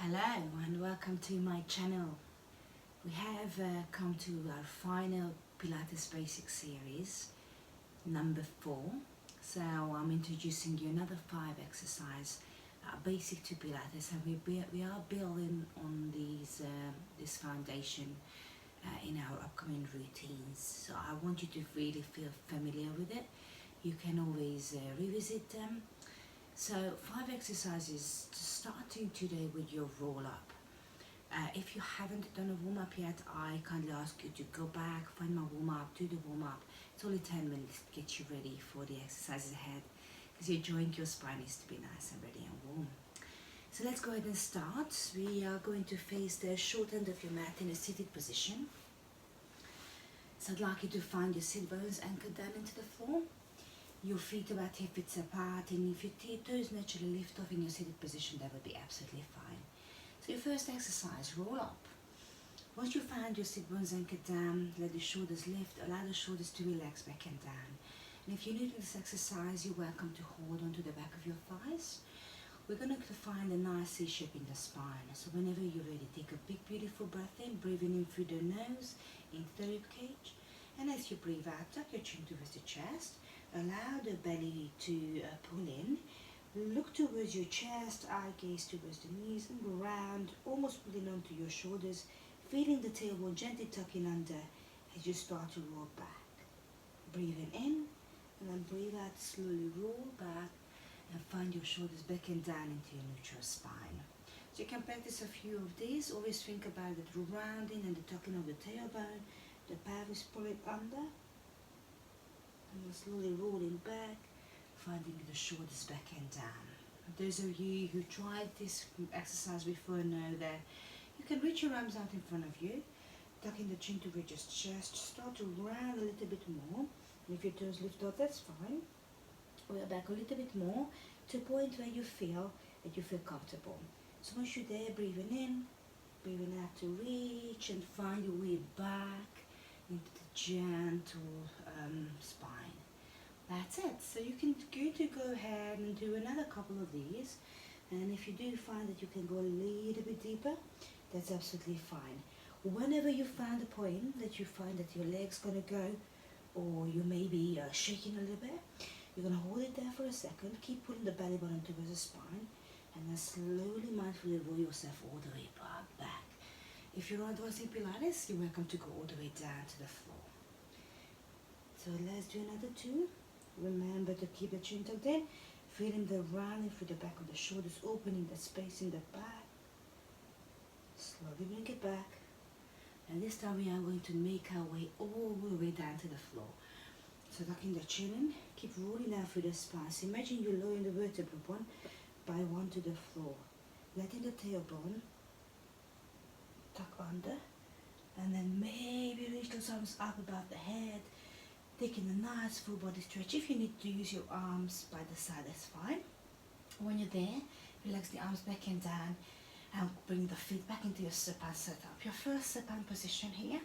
Hello and welcome to my channel. We have come to our final Pilates Basics series, number 4. So I'm introducing you another 5 exercises basic to Pilates, and we are building on this foundation in our upcoming routines. So I want you to really feel familiar with it. You can always revisit them. So 5 exercises to starting today with your roll up. If you haven't done a warm up yet, I kindly ask you to go back, find my warm up, do the warm up. It's only 10 minutes to get you ready for the exercises ahead, because your joint, your spine needs to be nice and ready and warm. So let's go ahead and start. We are going to face the short end of your mat in a seated position. So I'd like you to find your sit bones anchored down into the floor. Your feet about hip width apart, and if your toes naturally lift off in your seated position, that would be absolutely fine. So your first exercise, roll up. Once you find your sit bones anchored down, let the shoulders lift, allow the shoulders to relax back and down. And if you're new to this exercise, you're welcome to hold onto the back of your thighs. We're going to find a nice C shape in the spine. So whenever you're ready, take a big beautiful breath in, breathing in through the nose, into the rib cage. And as you breathe out, tuck your chin towards the chest. Allow the belly to pull in. Look towards your chest, eye gaze towards the knees, and go round, almost pulling onto your shoulders, feeling the tailbone gently tucking under as you start to roll back. Breathing in, and then breathe out, slowly roll back, and find your shoulders back and down into your neutral spine. So you can practice a few of these. Always think about the rounding and the tucking of the tailbone. The pelvis pulling under. And then slowly rolling back, finding the shoulders back and down. Those of you who tried this exercise before know that you can reach your arms out in front of you, tucking the chin towards your chest, start to round a little bit more. And if your toes lift off, that's fine. We're back a little bit more to a point where you feel comfortable. So once you're there, breathing in, breathing out to reach and find your way back into the gentle spine. That's it. So you can go ahead and do another couple of these, and if you do find that you can go a little bit deeper, that's absolutely fine. Whenever you find a point that you find that your leg's gonna go, or you may be shaking a little bit, you're gonna hold it there for a second, keep pulling the belly button towards the spine, and then slowly mindfully roll yourself all the way back. If you're advancing Pilates, you're welcome to go all the way down to the floor. So let's do another 2. Remember to keep the chin tucked in, feeling the rounding through the back of the shoulders, opening the space in the back. Slowly bring it back. And this time we are going to make our way all the way down to the floor. So tucking the chin in, keep rolling down through the spine. So imagine you're lowering the vertebra one by one to the floor. Letting the tailbone tuck under, and then maybe reach those arms up above the head, taking a nice full body stretch. If you need to use your arms by the side, that's fine. When you're there, relax the arms back and down, and bring the feet back into your supine setup. Your first supine position here,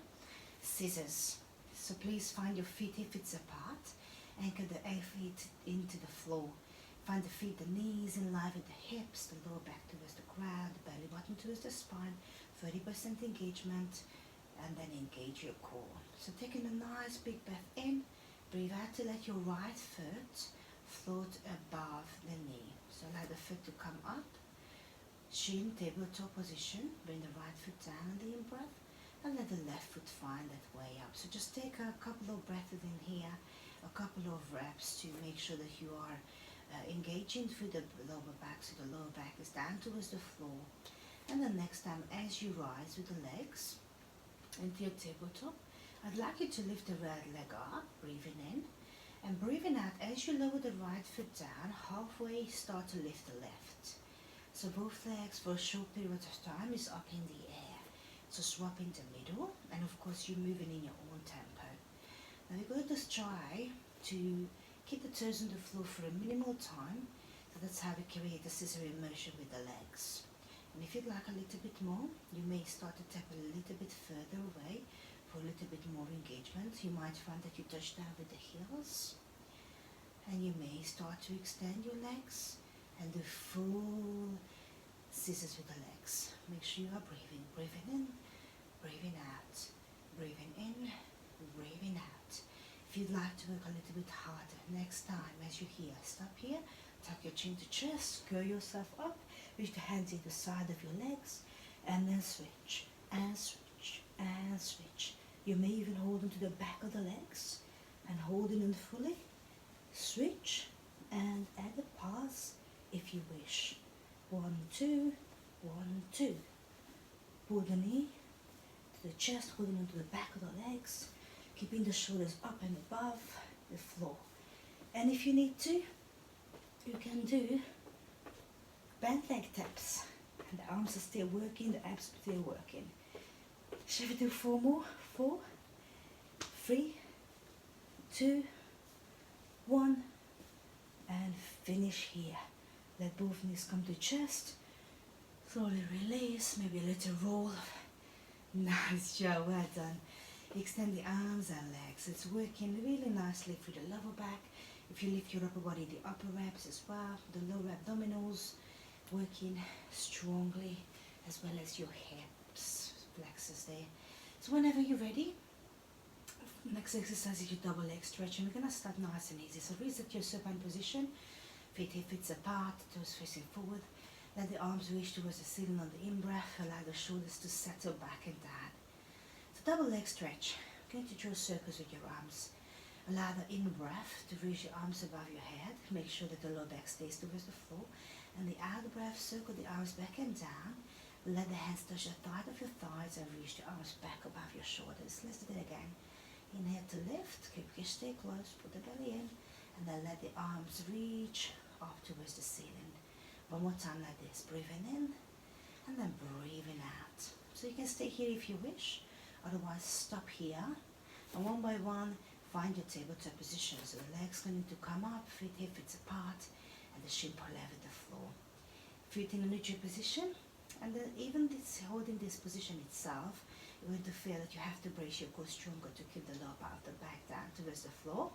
scissors. So please find your feet hip width apart, anchor the feet into the floor. Find the feet, the knees in line with the hips, the lower back towards the ground, the belly button towards the spine, 30% engagement, and then engage your core. So taking a nice big breath in, breathe out to let your right foot float above the knee. So allow the foot to come up, chin, tabletop position, bring the right foot down on the in-breath, and let the left foot find that way up. So just take a couple of breaths in here, a couple of reps to make sure that you are engaging through the lower back, so the lower back is down towards the floor. And the next time, as you rise with the legs into your tabletop, I'd like you to lift the right leg up, breathing in, and breathing out. As you lower the right foot down, halfway start to lift the left. So both legs for a short period of time is up in the air. So swap in the middle, and of course you're moving in your own tempo. Now we're going to just try to keep the toes on the floor for a minimal time. So that's how we create the scissoring motion with the legs. And if you'd like a little bit more, you may start to tap a little bit further away for a little bit more engagement. You might find that you touch down with the heels, and you may start to extend your legs and do full scissors with the legs. Make sure you are breathing. Breathing in, breathing out. Breathing in, breathing out. If you'd like to work a little bit harder, next time as you're here, stop here, tuck your chin to chest, curl yourself up, reach the hands either side of your legs, and then switch, and switch, and switch. You may even hold onto the back of the legs, and holding them fully, switch, and add a pause if you wish. 1, 2, 1, 2. Pull the knee to the chest, holding onto the back of the legs, keeping the shoulders up and above the floor. And if you need to, you can do bent leg taps. And the arms are still working, the abs are still working. Shall we do 4 more? 4, 3, 2, 1, and finish here. Let both knees come to chest. Slowly release, maybe a little roll. Nice job, well done. Extend the arms and legs. It's working really nicely for the lower back. If you lift your upper body, the upper abs as well, the lower abdominals working strongly, as well as your hips, flexors there. So whenever you're ready, next exercise is your double leg stretch, and we're going to start nice and easy. So reset your supine position, feet hips apart, toes facing forward. Let the arms reach towards the ceiling on the in-breath. Allow the shoulders to settle back and down. So double leg stretch. You're going to draw circles with your arms. Allow the in-breath to reach your arms above your head. Make sure that the lower back stays towards the floor. And the out-breath, circle the arms back and down. Let the hands touch the thigh of your thighs and reach the arms back above your shoulders. Let's do that again. Inhale to lift, keep your stay close, put the belly in, and then let the arms reach up towards the ceiling. One more time like this, breathing in, and then breathing out. So you can stay here if you wish, otherwise stop here, and one by one, find your tabletop position. So the legs going to come up, feet hips apart, and the shin parallel with the floor. Feet in a neutral position, and then even this, holding this position itself, you're going to feel that you have to brace your core stronger to keep the lower part of the back down towards the floor.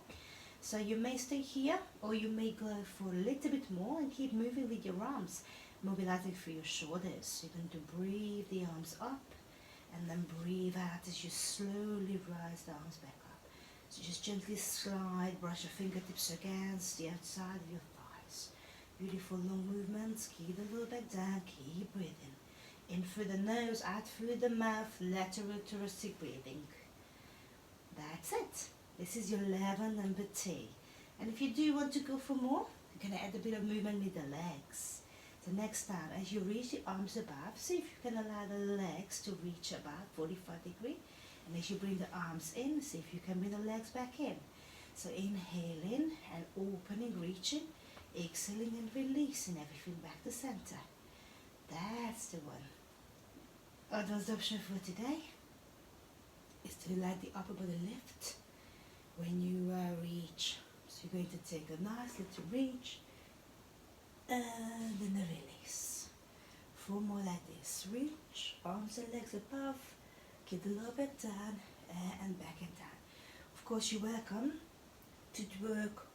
So you may stay here, or you may go for a little bit more and keep moving with your arms, mobilizing through your shoulders. You're going to breathe the arms up, and then breathe out as you slowly rise the arms back up. So just gently slide, brush your fingertips against the outside of your thighs. Beautiful long movements, keep the lower back down, keep breathing. In through the nose, out through the mouth, lateral thoracic breathing. That's it. This is your level number 2. And if you do want to go for more, you're going to add a bit of movement with the legs. The next time, as you reach the arms above, see if you can allow the legs to reach about 45 degrees. And as you bring the arms in, see if you can bring the legs back in. So inhaling and opening, reaching, exhaling and releasing everything back to center. That's the one. Advanced option for today is to let the upper body lift when you reach. So you're going to take a nice little reach and then a release. 4 more like this. Reach, arms and legs above, keep the lower back down and back and down. Of course, you're welcome to work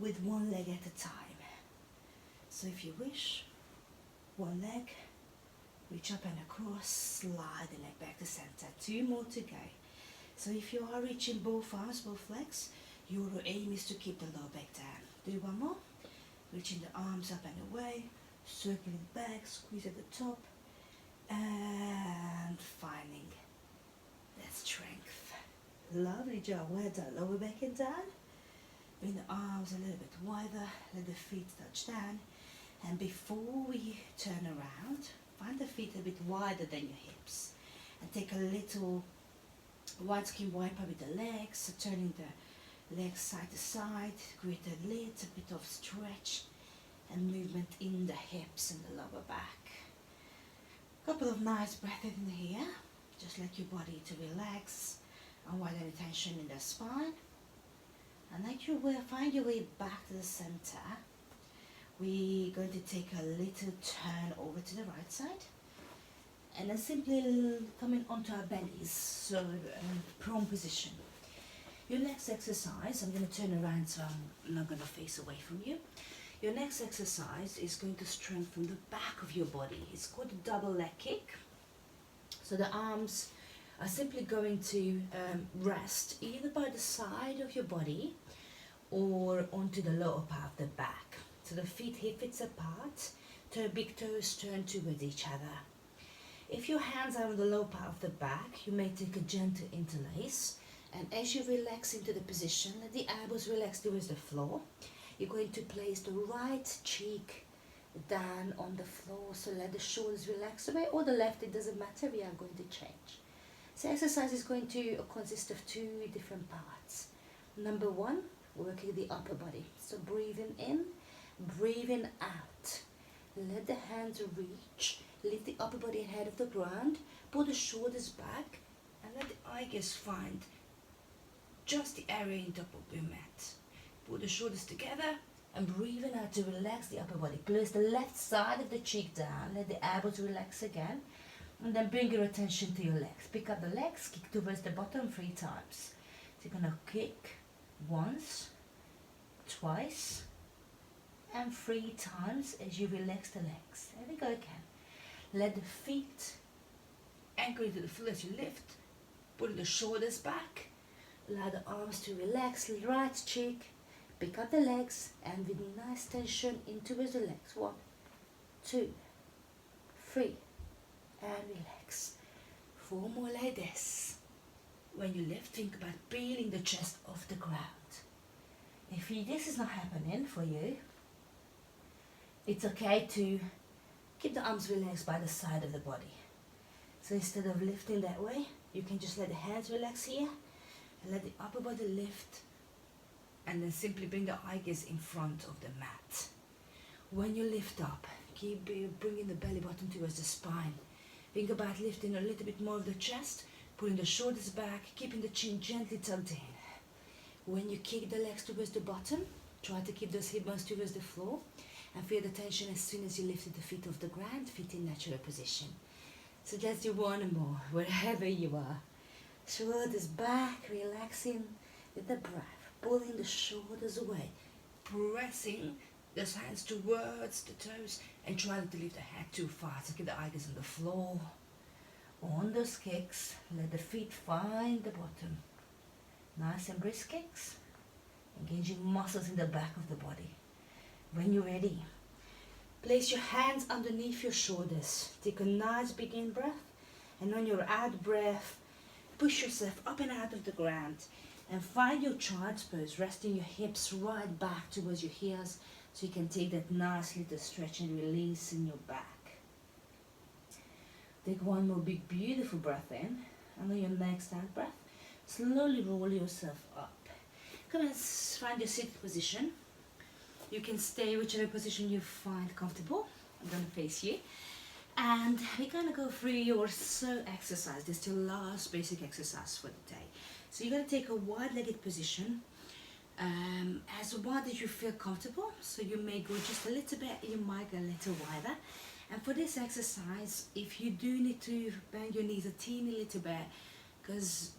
with one leg at a time. So if you wish, one leg, reach up and across, slide the leg back to center. 2 more to go. So if you are reaching both arms, both legs, your aim is to keep the lower back down. Do 1 more. Reaching the arms up and away, circling back, squeeze at the top, and finding that strength. Lovely job, well done. Lower back and down. Bring the arms a little bit wider, let the feet touch down. And before we turn around, find the feet a bit wider than your hips. And take a little wide skin wiper with the legs, so turning the legs side to side, create a little bit of stretch and movement in the hips and the lower back. Couple of nice breaths in here, just let your body to relax, unwind any tension in the spine. And like you will find your way back to the center, we're going to take a little turn over to the right side. And then simply coming onto our bellies, so prone position. Your next exercise, I'm going to turn around so I'm not going to face away from you. Your next exercise is going to strengthen the back of your body. It's called a double leg kick. So the arms are simply going to rest either by the side of your body or onto the lower part of the back. So the feet hip-width apart, big toes turn towards each other. If your hands are on the lower part of the back, you may take a gentle interlace, and as you relax into the position, let the elbows relax towards the floor. You're going to place the right cheek down on the floor, so let the shoulders relax away, or the left, it doesn't matter, we are going to change. So exercise is going to consist of two different parts. Number one, working the upper body. So breathing in, breathing out. Let the hands reach, lift the upper body ahead of the ground, pull the shoulders back, and let the eye gaze find just the area on top of your mat. Pull the shoulders together and breathing out to relax the upper body. Place the left side of the cheek down, let the elbows relax again, and then bring your attention to your legs. Pick up the legs, kick towards the bottom 3 times. So you're going to kick once, twice, and 3 times as you relax the legs. There we go again. Let the feet anchor into the floor as you lift. Pull the shoulders back. Allow the arms to relax. Right cheek. Pick up the legs and with nice tension in towards the legs. 1, 2, 3, and relax. 4 more like this. When you lift, think about peeling the chest off the ground. If this is not happening for you, it's okay to keep the arms relaxed by the side of the body. So instead of lifting that way, you can just let the hands relax here and let the upper body lift, and then simply bring the eye gaze in front of the mat. When you lift up, keep bringing the belly button towards the spine. Think about lifting a little bit more of the chest, pulling the shoulders back, keeping the chin gently tucked in. When you kick the legs towards the bottom, try to keep those hip bones towards the floor, and feel the tension as soon as you lifted the feet off the ground, feet in natural position. So let's do one more, wherever you are. Shoulders back, relaxing with the breath, pulling the shoulders away, pressing those hands towards the toes, and try not to lift the head too far. So keep the eye gaze on the floor. On those kicks, let the feet find the bottom. Nice and brisk kicks, engaging muscles in the back of the body. When you're ready, place your hands underneath your shoulders. Take a nice big in breath, and on your out breath, push yourself up and out of the ground, and find your child's pose, resting your hips right back towards your heels, so you can take that nice little stretch and release in your back. Take one more big beautiful breath in, and on your next out breath, slowly roll yourself up. Come and find your seated position. You can stay whichever position you find comfortable. I'm going to face you. And we're going to go through your third exercise. This is your last basic exercise for the day. So you're going to take a wide-legged position, as wide as you feel comfortable. So you may go just a little bit, you might go a little wider. And for this exercise, if you do need to bend your knees a teeny little bit, because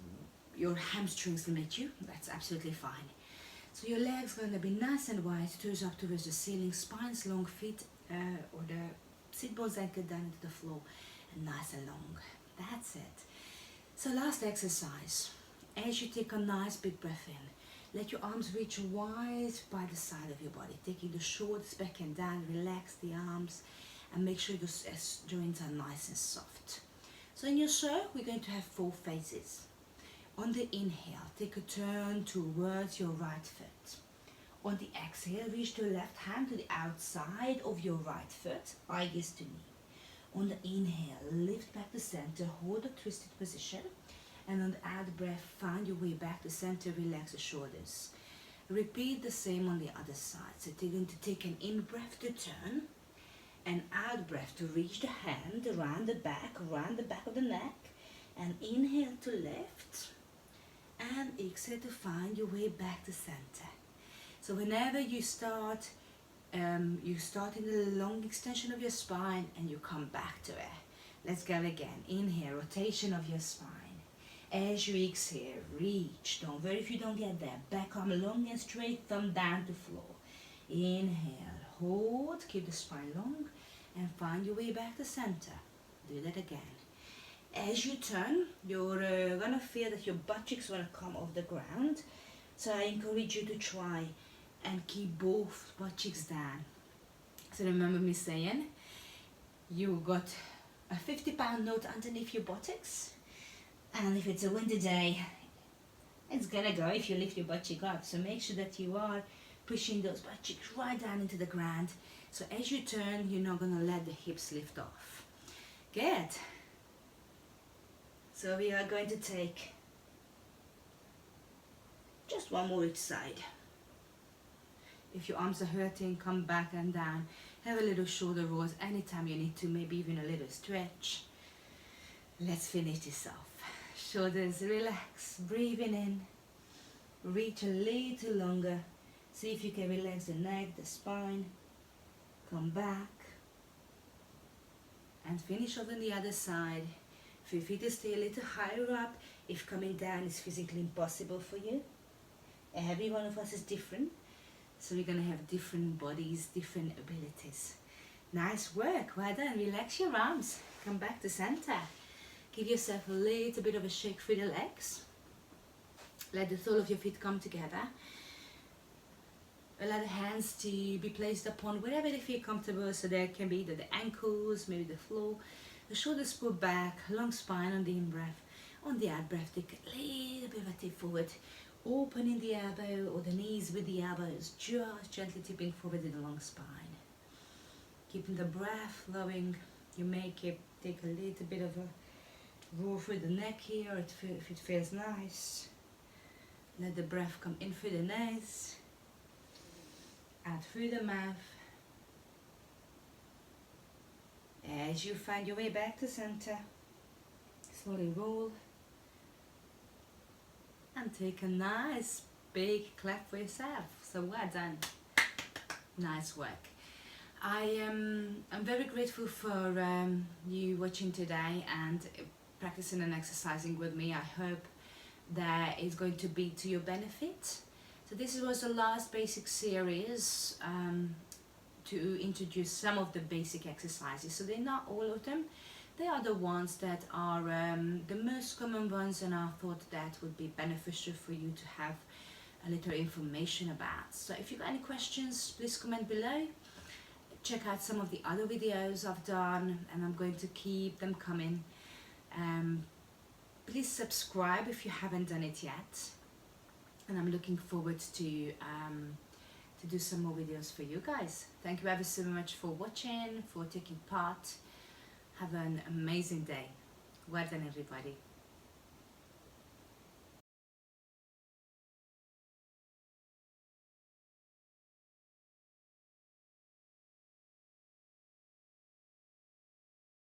your hamstrings limit you, that's absolutely fine. So your legs are going to be nice and wide, toes up towards the ceiling, spines long, feet or the sit bones anchored down into the floor, and nice and long. That's it. So last exercise. As you take a nice big breath in, let your arms reach wide by the side of your body, taking the shoulders back and down. Relax the arms and make sure those joints are nice and soft. So in your show, we're going to have 4 phases. On the inhale, take a turn towards your right foot. On the exhale, reach the left hand to the outside of your right foot, eye gaze to knee. On the inhale, lift back to center, hold a twisted position. And on the out breath, find your way back to center, relax the shoulders. Repeat the same on the other side. So you're going to take an in breath to turn, and out breath to reach the hand around the back of the neck, and inhale to lift, and exhale to find your way back to center. So whenever you start in the long extension of your spine and you come back to it. Let's go again. Inhale, rotation of your spine. As you exhale, reach. Don't worry if you don't get there. Back arm long and straight, thumb down to floor. Inhale, hold, keep the spine long, and find your way back to center. Do that again. As you turn, you're gonna feel that your butt cheeks wanna come off the ground. So I encourage you to try and keep both butt cheeks down. So remember me saying, you got a 50-pound note underneath your buttocks, and if it's a windy day, it's gonna go if you lift your butt cheek up. So make sure that you are pushing those butt cheeks right down into the ground. So as you turn, you're not gonna let the hips lift off. Good. So we are going to take just one more each side. If your arms are hurting, come back and down. Have a little shoulder rolls anytime you need to, maybe even a little stretch. Let's finish this off. Shoulders relax, breathing in. Reach a little longer. See if you can relax the neck, the spine. Come back. And finish off on the other side. Feel free to stay a little higher up if coming down is physically impossible for you. Every one of us is different, so we're going to have different bodies, different abilities. Nice work, well done. Relax your arms, come back to center. Give yourself a little bit of a shake through the legs. Let the sole of your feet come together. Allow the hands to be placed upon wherever they feel comfortable, so there can be either the ankles, maybe the floor. The shoulders pull back, long spine on the in-breath. On the out-breath, take a little bit of a tip forward, opening the elbow or the knees with the elbows, just gently tipping forward in the long spine. Keeping the breath flowing. You may take a little bit of a roll through the neck here if it feels nice. Let the breath come in through the nose, out through the mouth. As you find your way back to center, slowly roll and take a nice big clap for yourself. So well done. Nice work. I'm very grateful for you watching today and practicing and exercising with me. I hope that it's going to be to your benefit. So this was the last basic series to introduce some of the basic exercises. So they're not all of them. They are the ones that are the most common ones, and I thought that would be beneficial for you to have a little information about. So if you've got any questions, please comment below. Check out some of the other videos I've done, and I'm going to keep them coming. Please subscribe if you haven't done it yet, and I'm looking forward to do some more videos for you guys. Thank you ever so much for watching, for taking part. Have an amazing day. Well done, everybody.